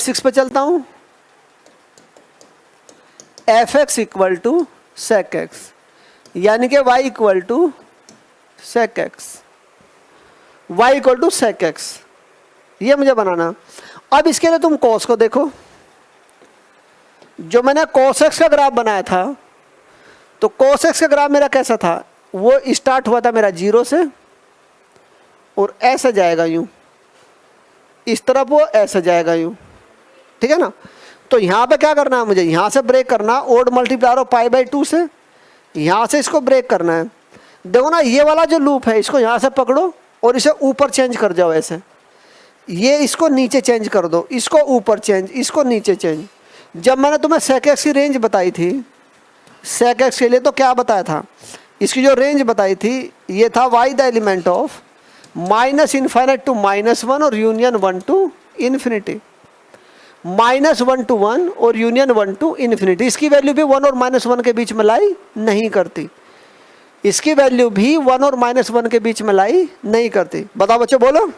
6 पे चलता हूं, f x equal to sec x, यानी कि y equal to sec x, y equal to sec x, ये मुझे बनाना। अब इसके लिए तुम कॉस को देखो, जो मैंने कॉस एक्स का ग्राफ बनाया था, तो कॉस एक्स का ग्राफ मेरा कैसा था, वो स्टार्ट हुआ था मेरा 0 से और ऐसा जाएगा यूं, इस तरफ वो ऐसा जाएगा यूं, ठीक है ना। तो यहाँ पे क्या करना है मुझे, यहाँ से ब्रेक करना, odd multiplier of pi by 2 से, यहाँ से इसको ब्रेक करना है। देखो ना, ये वाला जो लूप है इसको यहाँ से पकड़ो और इसे ऊपर चेंज कर जाओ ऐसे, ये इसको नीचे चेंज कर दो, इसको ऊपर चेंज, इसको नीचे चेंज। जब मैंने तुम्हें सेक एक्स की रेंज बताई थी, सेक एक्स के लिए तो क्या बताया था, इसकी जो रेंज बताई थी ये था y the element of -∞ to -1 और यूनियन 1 टू इन्फिनिटी, -1 टू 1 और यूनियन 1 टू इन्फिनिटी। इसकी वैल्यू भी 1 और -1 के बीच में लाई नहीं करती, इसकी वैल्यू भी 1 और -1 के बीच में लाई नहीं करती। बताओ बच्चों, बोलो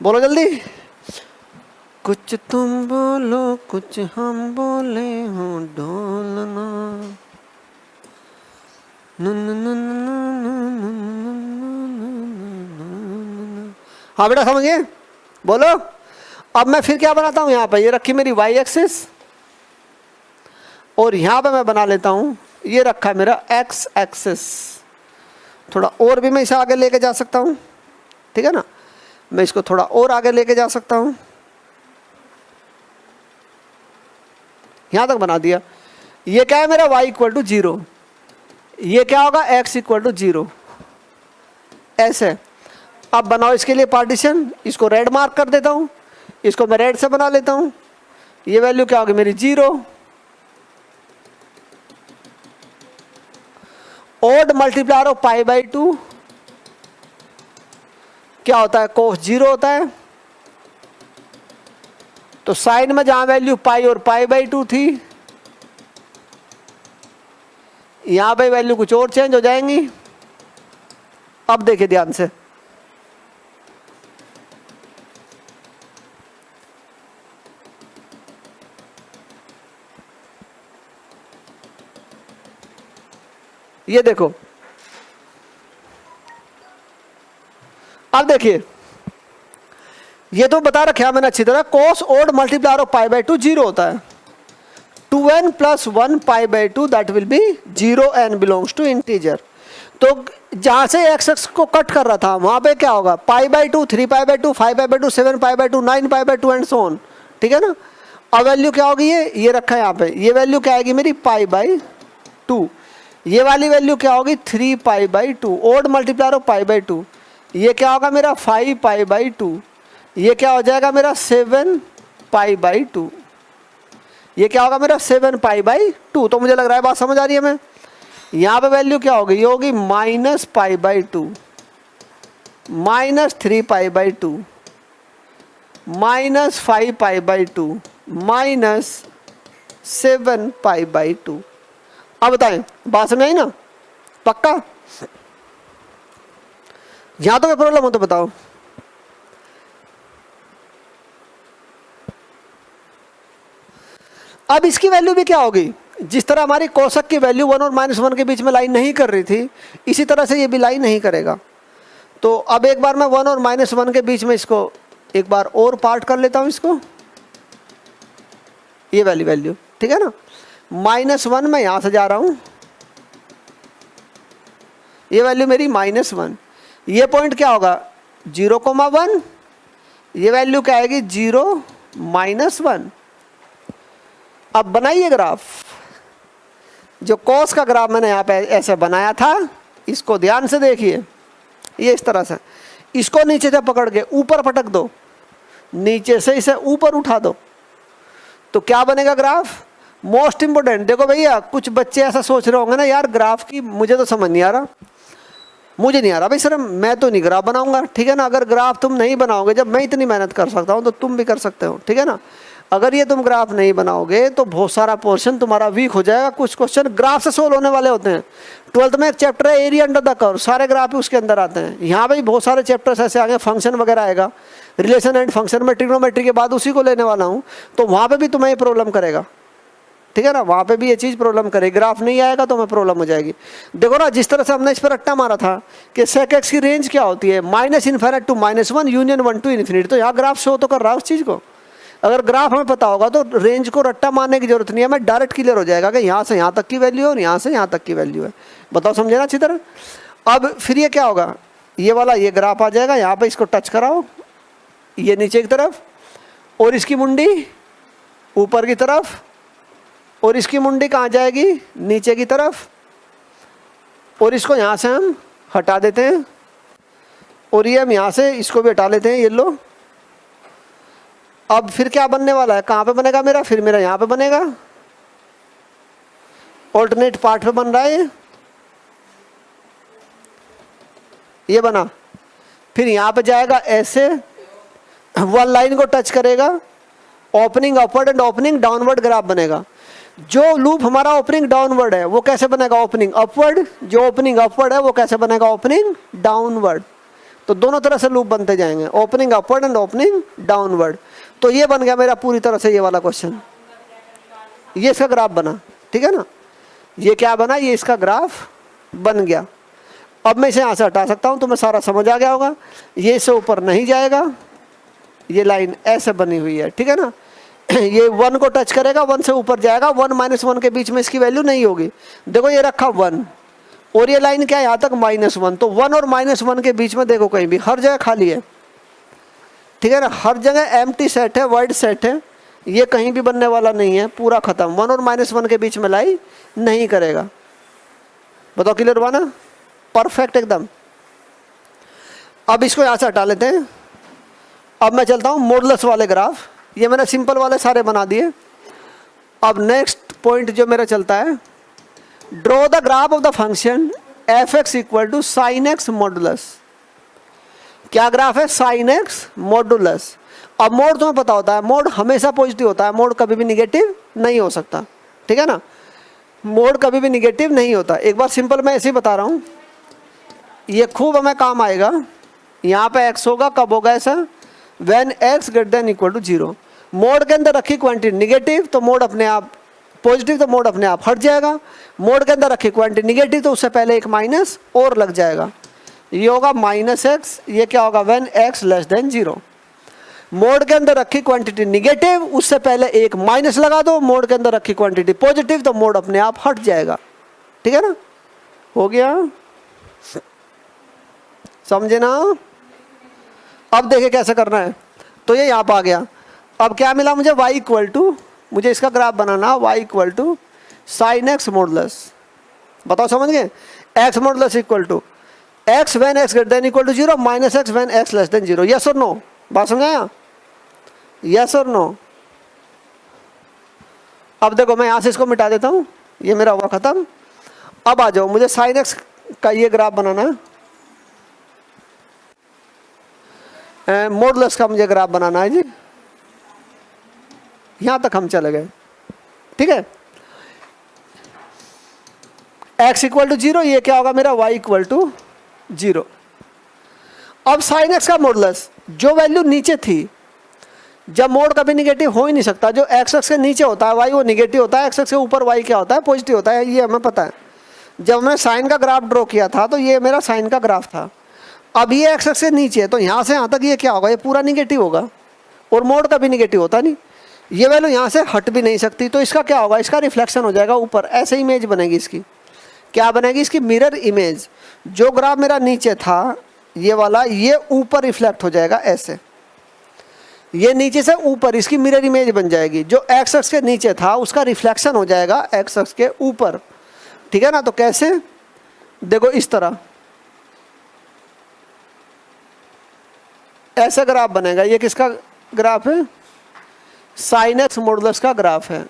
बोलो जल्दी। कुछ तुम बोलो कुछ हम बोले हो ढोलना, हाँ बेटा समझ गए, बोलो। अब मैं फिर क्या बनाता हूँ, यहाँ पे ये रखी मेरी y एक्सिस और यहाँ पे मैं बना लेता हूँ, ये रखा है मेरा x एक्सिस। थोड़ा और भी मैं इसे आगे लेके जा सकता हूँ, ठीक है ना, मैं इसको थोड़ा और आगे लेके जा सकता हूँ, यहाँ तक बना दिया। ये क्या है मेरा y इक्वल टू 0, ये क्या होगा x इक्वल टू 0, ऐसे। अब बनाओ इसके लिए पार्टीशन, इसको रेड मार्क कर देता हूँ, इसको मैं रेड से बना लेता हूँ। ये वैल्यू क्या होगी मेरी 0, odd multiplier of pi by 2 क्या होता है, कोस 0 होता है। तो साइन में जहां वैल्यू पाई और पाई बाई 2 थी, यहां पे वैल्यू कुछ और चेंज हो जाएंगी। अब देखिए ध्यान से, ये देखो, अब देखिए, ये तो बता रखा है मैंने अच्छी तरह, cos odd multiplier of pi by 2 0 होता है, 2n + 1 pi by 2 that will be 0 n belongs to integer. तो जहां से x x को कट कर रहा था वहां पे क्या होगा, पाई by 2, 3 pi by 2, 5 pi by 2, 7 pi by 2, 9 pi by 2 and so on, ठीक है ना। अब वैल्यू क्या होगी, ये रखा है यहाँ पे, ये वैल्यू क्या आएगी मेरी पाई बाई 2, ये वाली वैल्यू क्या होगी 3 pi by 2, odd multiplier of pi by 2, ये क्या होगा मेरा 5 पाई बाई 2, ये क्या हो जाएगा मेरा 7 पाई बाई 2, ये क्या होगा मेरा 7 पाई बाई 2। तो मुझे लग रहा है बात समझ आ रही है। मैं यहाँ पे वैल्यू क्या होगी, ये होगी -पाई by 2, -3 pi by 2, -5 pi by 2, -7 pi by 2। अब बताएं बात समझ आई ना, पक्का। यहां तो कोई प्रॉब्लम हो तो बताओ। अब इसकी वैल्यू भी क्या होगी, जिस तरह हमारी कोसक की वैल्यू 1 और -1 के बीच में लाइन नहीं कर रही थी, इसी तरह से ये भी लाइन नहीं करेगा। तो अब एक बार मैं 1 और -1 के बीच में इसको एक बार और पार्ट कर लेता हूं, इसको ये वाली वैल्यू, ठीक है ना। -1 मैं यहां से जा रहा हूं, ये वैल्यू मेरी -1, ये पॉइंट क्या होगा 0,1, ये वैल्यू क्या आएगी 0 -1। अब बनाइए ग्राफ, जो कॉस का ग्राफ मैंने यहाँ पे ऐसे बनाया था, इसको ध्यान से देखिए, ये इस तरह से, इसको नीचे से पकड़ के ऊपर पटक दो, नीचे से इसे ऊपर उठा दो, तो क्या बनेगा ग्राफ। मोस्ट इंपोर्टेंट देखो भैया, कुछ बच्चे ऐसा सोच रहे होंगे ना, यार ग्राफ की मुझे तो समझ नहीं आ रहा, मुझे नहीं आ रहा भाई सर, मैं तो नहीं ग्राफ बनाऊंगा, ठीक है ना। अगर ग्राफ तुम नहीं बनाओगे, जब मैं इतनी मेहनत कर सकता हूँ तो तुम भी कर सकते हो, ठीक है ना। अगर ये तुम ग्राफ नहीं बनाओगे तो बहुत सारा पोर्शन तुम्हारा वीक हो जाएगा। कुछ क्वेश्चन ग्राफ से सोल्व होने वाले होते हैं। 12th में एक चैप्टर है एरिया अंडर द कर्व, सारे ग्राफ ही उसके अंदर आते हैं। यहाँ पे भी बहुत सारे चैप्टर्स ऐसे आगे, फंक्शन वगैरह आएगा, रिलेशन एंड फंक्शन में ट्रिग्नोमेट्री के बाद उसी को लेने वाला हूँ, तो वहाँ पे भी तुम्हें ये प्रॉब्लम करेगा, ठीक है ना। वहाँ पे भी ये चीज़ प्रॉब्लम करेगी, ग्राफ नहीं आएगा तो हमें प्रॉब्लम हो जाएगी। देखो ना, जिस तरह से हमने इस पर रट्टा मारा था कि सेक एक्स की रेंज क्या होती है, -∞ to -1 यूनियन 1 to ∞, तो यहाँ ग्राफ शो तो कर रहा है उस चीज़ को। अगर ग्राफ हमें पता होगा तो रेंज को रट्टा मारने की जरूरत नहीं है, हमें डायरेक्ट क्लियर हो जाएगा कि यहाँ से यहाँ तक की वैल्यू है और यहाँ से यहाँ तक की वैल्यू है। बताओ, समझे ना अच्छी तरह। अब फिर ये क्या होगा, ये वाला ये ग्राफ आ जाएगा, यहाँ पे इसको टच कराओ, ये नीचे की तरफ, और इसकी मुंडी ऊपर की तरफ, और इसकी मुंडी कहाँ जाएगी, नीचे की तरफ, और इसको यहाँ से हम हटा देते हैं, और ये हम यहाँ से इसको भी हटा लेते हैं, ये लो। अब फिर क्या बनने वाला है, कहाँ पे बनेगा मेरा, फिर मेरा यहाँ पे बनेगा, ऑल्टरनेट पार्ट पे बन रहा है ये बना। फिर यहाँ पे जाएगा ऐसे, वन लाइन को टच करेगा, opening upward and opening downward graph बनेगा। जो लूप हमारा ओपनिंग डाउनवर्ड है वो कैसे बनेगा, ओपनिंग अपवर्ड। जो ओपनिंग अपवर्ड है वो कैसे बनेगा, ओपनिंग डाउनवर्ड। तो दोनों तरह से लूप बनते जाएंगे, opening upward and opening downward. तो ये बन गया मेरा पूरी तरह से ये वाला क्वेश्चन, ये इसका ग्राफ बना, ठीक है ना। ये क्या बना, ये इसका ग्राफ बन गया। अब मैं इसे यहाँ से हटा सकता हूँ, तो मैं सारा समझ आ गया होगा। ये इससे ऊपर नहीं जाएगा, ये लाइन ऐसे बनी हुई है, ठीक है ना। ये 1 को टच करेगा, 1 से ऊपर जाएगा, 1 -1 के बीच में इसकी वैल्यू नहीं होगी। देखो ये रखा 1, और ये लाइन क्या है यहाँ तक -1, तो 1 और -1 के बीच में देखो कहीं भी हर जगह खाली है, ठीक है ना। हर जगह एम्प्टी सेट है, वाइड सेट है, ये कहीं भी बनने वाला नहीं है, पूरा खत्म। 1 और -1 के बीच में लाई नहीं करेगा। बताओ क्लियर हुआ ना, परफेक्ट एकदम। अब इसको यहाँ से हटा लेते हैं। अब मैं चलता हूँ मॉडुलस वाले ग्राफ, ये मैंने सिंपल वाले सारे बना दिए। अब नेक्स्ट पॉइंट जो मेरा चलता है, draw the graph of the function f(x) = sin x modulus. क्या ग्राफ है, sin x मॉडुलस। अब मोड तुम्हें पता होता है, मोड हमेशा पॉजिटिव होता है, मोड कभी भी निगेटिव नहीं हो सकता, ठीक है ना। मोड कभी भी निगेटिव नहीं होता। एक बार सिंपल मैं ऐसे ही बता रहा हूँ, ये खूब हमें काम आएगा। यहाँ पे x होगा, कब होगा ऐसा, when x > 0। मोड के अंदर रखी क्वांटिटी निगेटिव तो मोड अपने आप पॉजिटिव, तो मोड अपने आप हट जाएगा। मोड के अंदर रखी क्वांटिटी निगेटिव तो उससे पहले एक माइनस और लग जाएगा, ये होगा -x। ये क्या होगा, when x < 0। मोड के अंदर रखी क्वांटिटी निगेटिव, उससे पहले एक माइनस लगा दो। मोड के अंदर रखी क्वांटिटी पॉजिटिव तो मोड अपने आप हट जाएगा, ठीक है ना। हो गया, समझे ना। अब देखिए कैसे करना है। तो ये यहाँ पर आ गया। अब क्या मिला मुझे, y मुझे इसका ग्राफ बनाना, y = sin x मॉडुलस। बताओ समझ गए, x modulus = x when x > 0 -x when x < 0। Yes और नो, बात समझाया, यस और नो। अब देखो मैं यहाँ से इसको मिटा देता हूँ, ये मेरा हुआ खत्म। अब आ जाओ, मुझे sin x का ये ग्राफ बनाना है, मॉडुलस का मुझे ग्राफ बनाना है जी। यहां तक हम चले गए, ठीक है। x = 0, ये क्या होगा मेरा, y = 0। अब sin x का मॉडुलस, जो वैल्यू नीचे थी, जब मोड कभी निगेटिव हो ही नहीं सकता, जो x अक्ष के नीचे होता है y वो निगेटिव होता है, x अक्ष के ऊपर y क्या होता है, पॉजिटिव होता है, ये हमें पता है। जब मैं साइन का ग्राफ ड्रॉ किया था तो ये मेरा साइन का ग्राफ था। अब ये x अक्ष से नीचे है, तो यहाँ से यहाँ तक ये क्या होगा, ये पूरा निगेटिव होगा, और मोड कभी निगेटिव होता नहीं। ये वैल्यू यहाँ से हट भी नहीं सकती, तो इसका क्या होगा, इसका रिफ्लेक्शन हो जाएगा ऊपर, ऐसे इमेज बनेगी इसकी। क्या बनेगी, इसकी मिरर इमेज। जो ग्राफ मेरा नीचे था ये वाला, ये ऊपर रिफ्लेक्ट हो जाएगा ऐसे, ये नीचे से ऊपर इसकी मिरर इमेज बन जाएगी। जो x अक्ष के नीचे था उसका रिफ्लेक्शन हो जाएगा x अक्ष के ऊपर, ठीक है ना। तो कैसे, देखो इस तरह ऐसा ग्राफ बनेगा। ये किसका ग्राफ है, sin x मॉडुलस का ग्राफ है।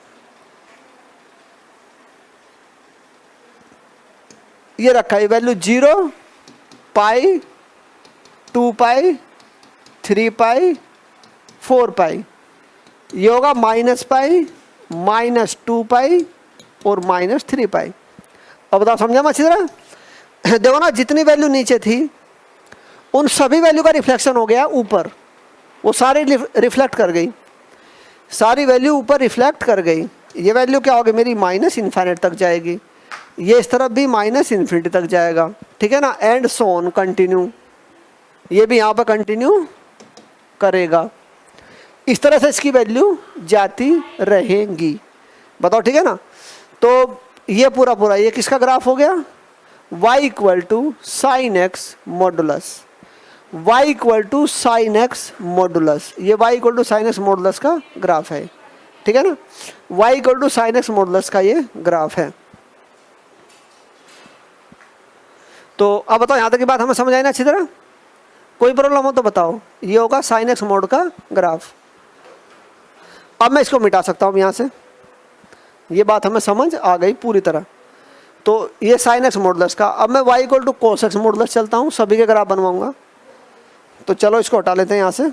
ये रखा है वैल्यू 0, पाई, 2 पाई, 3 पाई, 4 पाई। ये होगा -पाई, -2 और -3 पाई। अब बताओ समझा मैं अच्छी तरह? देखो ना, जितनी वैल्यू नीचे थी उन सभी वैल्यू का रिफ्लेक्शन हो गया ऊपर, वो सारी रिफ्लेक्ट कर गई, सारी वैल्यू ऊपर रिफ्लेक्ट कर गई। ये वैल्यू क्या होगी मेरी, -इन्फिनिटी तक जाएगी, ये इस तरफ भी -इन्फिनिटी तक जाएगा, ठीक है ना, एंड सो ऑन कंटिन्यू, ये भी यहाँ पर कंटिन्यू करेगा। इस तरह से इसकी वैल्यू जाती रहेंगी। बताओ ठीक है ना? तो ये पूरा ये किसका ग्राफ हो गया, y = sin x modulus, y = sin x modulus, ये y = sin x मॉडुलस का ग्राफ है, ठीक है ना, y = sin x मॉडुलस का ये ग्राफ है। तो अब बताओ यहाँ तक की बात हमें समझ आई ना अच्छी तरह? कोई प्रॉब्लम हो तो बताओ। ये होगा sin x मोड का ग्राफ। अब मैं इसको मिटा सकता हूँ यहाँ से, ये बात हमें समझ आ गई पूरी तरह। तो ये sin x मॉडुलस का, अब मैं y = cos x मॉडुलस चलता हूँ, सभी के ग्राफ बनवाऊंगा। तो चलो इसको हटा लेते हैं यहाँ से।